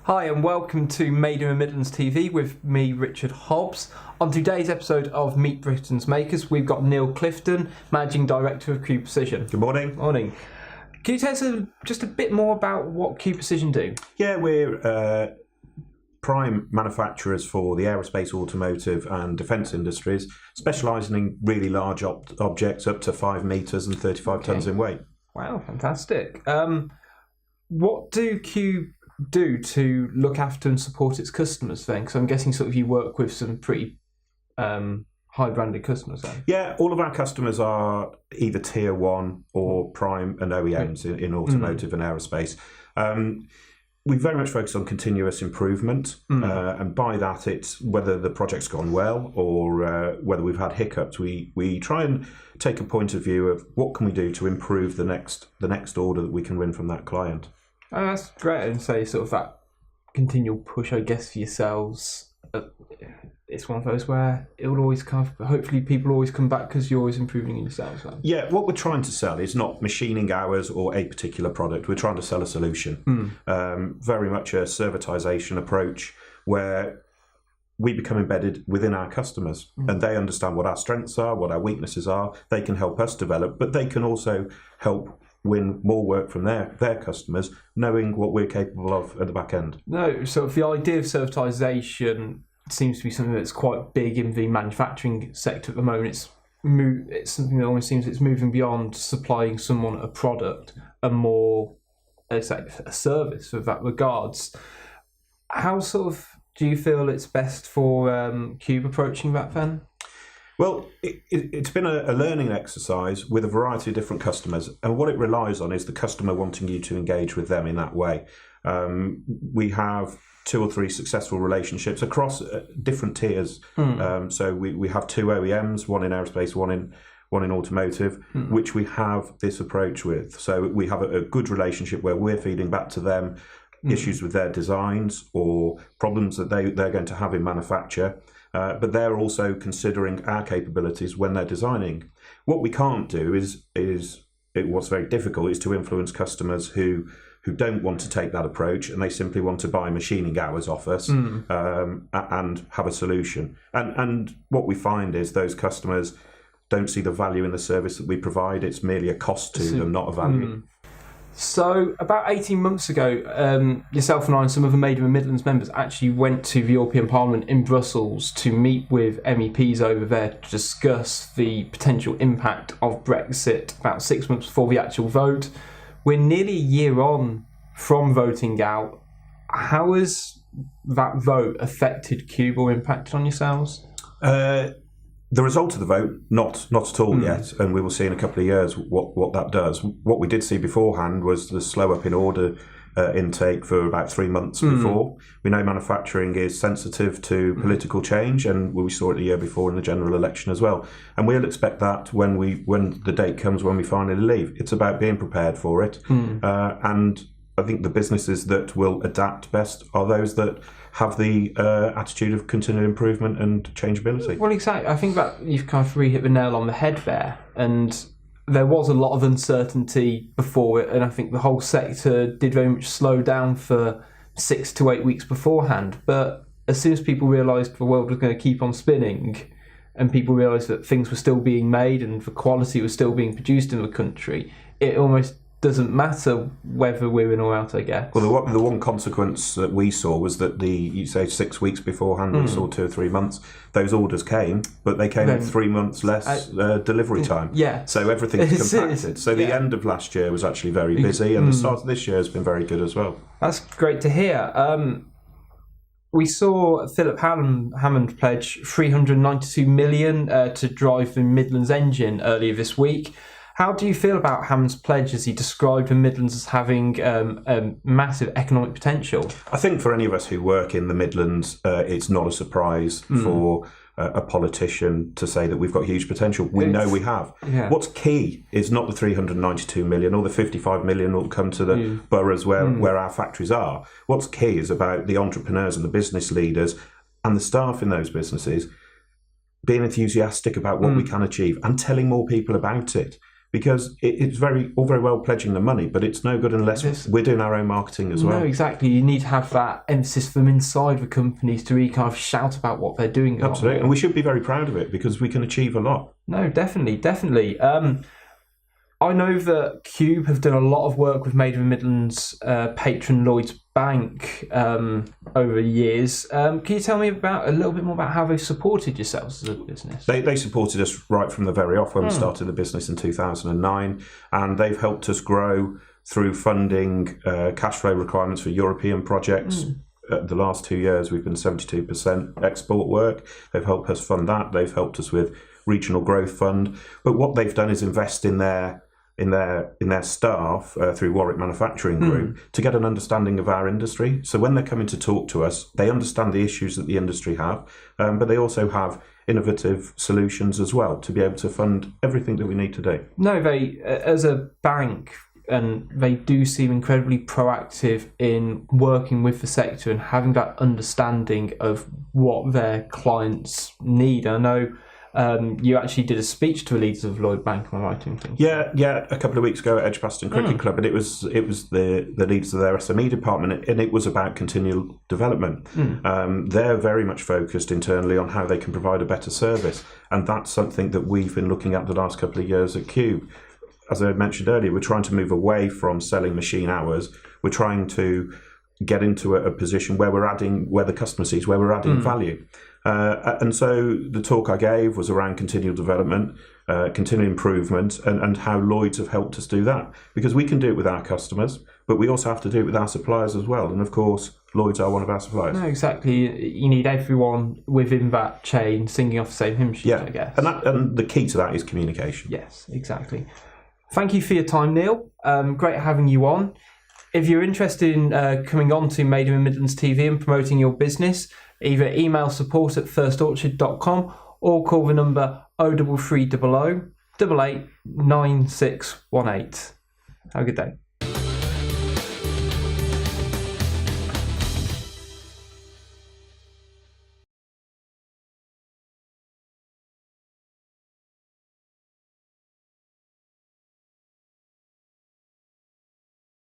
Hi and welcome to Made in the Midlands TV with me, Richard Hobbs. On today's episode of Meet Britain's Makers, we've got Neil Clifton, Managing Director of Q Precision. Good morning. Morning. Can you tell us just a bit more about what Q Precision do? Yeah, we're prime manufacturers for the aerospace, automotive and defence industries, specialising in really large objects up to 5 metres and 35 tonnes in weight. Wow, fantastic. What do Q do to look after and support its customers then? Because I'm guessing sort of you work with some pretty high branded customers then. Yeah, all of our customers are either tier 1 or prime and OEMs in automotive and aerospace. We very much focus on continuous improvement, and by that it's whether the project's gone well or whether we've had hiccups. We try and take a point of view of what can we do to improve the next order that we can win from that client. Oh, that's great. And say sort of that continual push, I guess, for yourselves. It's one of those where it will always hopefully people always come back because you're always improving in yourselves. Then. Yeah, what we're trying to sell is not machining hours or a particular product. We're trying to sell a solution. Very much a servitization approach where we become embedded within our customers and they understand what our strengths are, what our weaknesses are. They can help us develop, but they can also help win more work from their customers, knowing what we're capable of at the back end. No, so the idea of servitization seems to be something that's quite big in the manufacturing sector at the moment. It's something that almost seems it's moving beyond supplying someone a product and more a service with that regards. How sort of do you feel it's best for Cube approaching that then? Well, it's been a learning exercise with a variety of different customers, and what it relies on is the customer wanting you to engage with them in that way. We have 2 or 3 successful relationships across different tiers. So we have 2 OEMs, one in aerospace, one in automotive, which we have this approach with. So we have a good relationship where we're feeding back to them issues with their designs or problems that they're going to have in manufacture. But they're also considering our capabilities when they're designing. What we can't do what's very difficult is to influence customers who don't want to take that approach and they simply want to buy machining hours off us and have a solution. And what we find is those customers don't see the value in the service that we provide. It's merely a cost to them, not a value. So about 18 months ago, yourself and I and some of the Made in the Midlands members actually went to the European Parliament in Brussels to meet with MEPs over there to discuss the potential impact of Brexit about 6 months before the actual vote. We're nearly a year on from voting out. How has that vote affected Cube or impacted on yourselves? The result of the vote, not at all yet, and we will see in a couple of years what that does. What we did see beforehand was the slow up in order intake for about 3 months before. We know manufacturing is sensitive to political change, and we saw it the year before in the general election as well. And we'll expect that when the date comes when we finally leave. It's about being prepared for it, and I think the businesses that will adapt best are those that have the attitude of continual improvement and changeability. Well, exactly. I think that you've kind of really hit the nail on the head there. And there was a lot of uncertainty before it, and I think the whole sector did very much slow down for 6 to 8 weeks beforehand. But as soon as people realised the world was going to keep on spinning, and people realised that things were still being made and the quality was still being produced in the country, it almost doesn't matter whether we're in or out, I guess. Well, the one consequence that we saw was that you say 6 weeks beforehand, we saw 2 or 3 months, those orders came, but they came with 3 months less delivery time. Yeah. So everything's compacted. So the end of last year was actually very busy, and the start of this year has been very good as well. That's great to hear. We saw Philip Hammond pledge $392 million to drive the Midlands Engine earlier this week. How do you feel about Hammond's pledge as he described the Midlands as having massive economic potential? I think for any of us who work in the Midlands, it's not a surprise for a politician to say that we've got huge potential. We know we have. Yeah. What's key is not the 392 million or the 55 million that will come to the boroughs where our factories are. What's key is about the entrepreneurs and the business leaders and the staff in those businesses being enthusiastic about what we can achieve and telling more people about it. because it's all very well pledging the money, but it's no good unless we're doing our own marketing as well. No, exactly. You need to have that emphasis from inside the companies to really kind of shout about what they're doing. Absolutely, and we should be very proud of it because we can achieve a lot. No, definitely. I know that Cube have done a lot of work with Made in the Midlands patron Lloyds Bank over the years. Can you tell me a little bit more about how they've supported yourselves as a business? They supported us right from the very off when we started the business in 2009, and they've helped us grow through funding cash flow requirements for European projects. The last 2 years, we've been 72% export work. They've helped us fund that. They've helped us with Regional Growth Fund. But what they've done is invest in their staff through Warwick Manufacturing Group to get an understanding of our industry. So when they're coming to talk to us, they understand the issues that the industry have, but they also have innovative solutions as well to be able to fund everything that we need to do. No, they, as a bank, and they do seem incredibly proactive in working with the sector and having that understanding of what their clients need. I know you actually did a speech to the leaders of Lloyds Bank, am I right in thinking? Yeah, a couple of weeks ago at Edgbaston Cricket Club, and it was the leaders of their SME department, and it was about continual development. They're very much focused internally on how they can provide a better service, and that's something that we've been looking at the last couple of years at Cube. As I mentioned earlier, we're trying to move away from selling machine hours. We're trying to get into a position where where the customer sees where we're adding value. And so the talk I gave was around continual development, continual improvement, and how Lloyds have helped us do that. Because we can do it with our customers, but we also have to do it with our suppliers as well. And of course, Lloyds are one of our suppliers. No, exactly. You need everyone within that chain singing off the same hymn sheet, I guess. And the key to that is communication. Yes, exactly. Thank you for your time, Neil. Great having you on. If you're interested in coming on to Made in the Midlands TV and promoting your business, either email support@firstorchard.com or call the number 03300 88 9618. Have a good day.